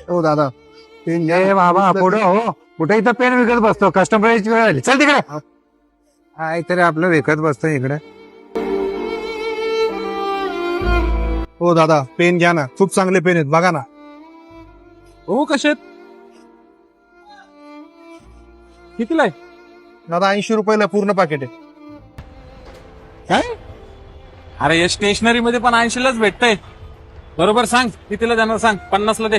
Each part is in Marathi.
हो दादा पेन घ्या. ए बाबा पुढे हो, कुठे इथं पेन विकत बसतो, कस्टमरची वेळ आली, चल तिकडे. काय तरी आपलं विकत बसतो इकडे. हो दादा पेन घ्या ना, खूप चांगले पेन आहेत बघा ना. हो कसे कितीला आहे? दादा 80 रुपयाला पूर्ण पाकिट आहे. काय? अरे या स्टेशनरी मध्ये पण 80लाच भेटतंय. बरोबर सांग कितीला जाणार सांग. 50ला दे.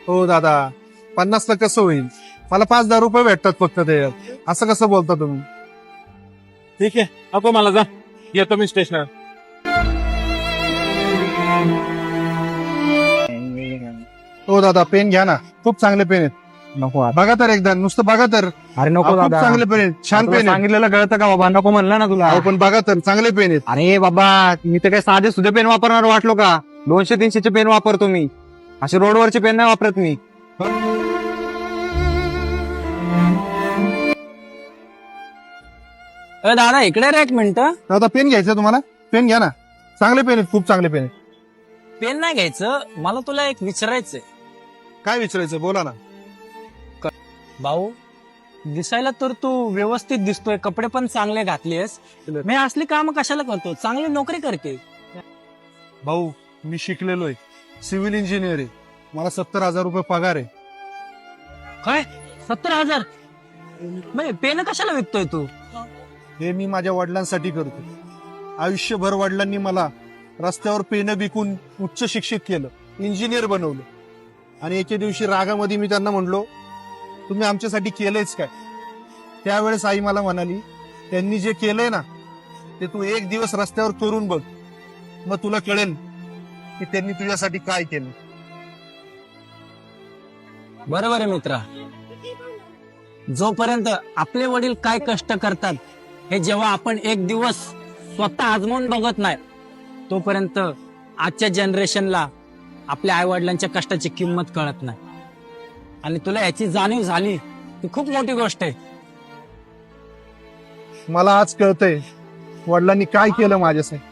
हो दादा 50ला कसं होईल, मला 5-10 रुपये भेटतात फक्त ते, असं कसं बोलता तुम्ही. ठीक आहे नको मला, जा येतो मी स्टेशनर. हो दादा पेन घ्या ना, खूप चांगले पेन आहेत. नको आता. बघा तर एकदा, नुसतं बघा तर. अरे नको खूप दादा, चांगले पेन आहेत, छान तुला पेन आहेत. सांगितलेलं कळतं का बाबा, नको म्हणलं ना तुला. अहो, पण बघा तर चांगले पेन आहेत. अरे बाबा, मी तर काय साधे सुधे पेन वापरणार वाटलो का? 200-300चे पेन वापरतो मी, असे रोडवरचे पेन नाही वापरत मी. दादा इकडे रे एक मिनिट. दादा पेन घ्यायचं तुम्हाला, पेन घ्या ना, चांगले पेन आहेत, खूप चांगले पेन आहेत. पेन नाही घ्यायचं, मला तुला एक विचारायचंय. काय विचारायचं बोला ना. भाऊ दिसायला तर तू व्यवस्थित दिसतोय, कपडे पण चांगले घातलेस, मी असली काम कशाला करतो, चांगली नोकरी करते. भाऊ मी शिकलेलो आहे, सिव्हिल इंजिनियर आहे, मला 70,000 रुपये पगार आहे. काय 70,000? म्हणजे पेन कशाला विकतोय तू? हे मी माझ्या वडिलांसाठी करतो. आयुष्यभर वडिलांनी मला रस्त्यावर पेनं विकून उच्च शिक्षित केलं, इंजिनियर बनवलं. आणि एके दिवशी रागामध्ये मी त्यांना म्हणलो, तुम्ही आमच्यासाठी केलंयच काय? त्यावेळेस आई मला म्हणाली, त्यांनी जे केलंय ना ते तू एक दिवस रस्त्यावर करून बघ, मग तुला कळेल की त्यांनी तुझ्यासाठी काय केलं. बरोबर आहे मित्रा, जोपर्यंत आपले वडील काय कष्ट करतात हे जेव्हा आपण एक दिवस स्वतः आजमावून बघत नाही, तोपर्यंत आजच्या जनरेशनला आपल्या आई वडिलांच्या कष्टाची किंमत कळत नाही. आणि तुला याची जाणीव झाली ही खूप मोठी गोष्ट आहे. मला आज कळतंय वडिलांनी काय केलं माझ्यासाठी.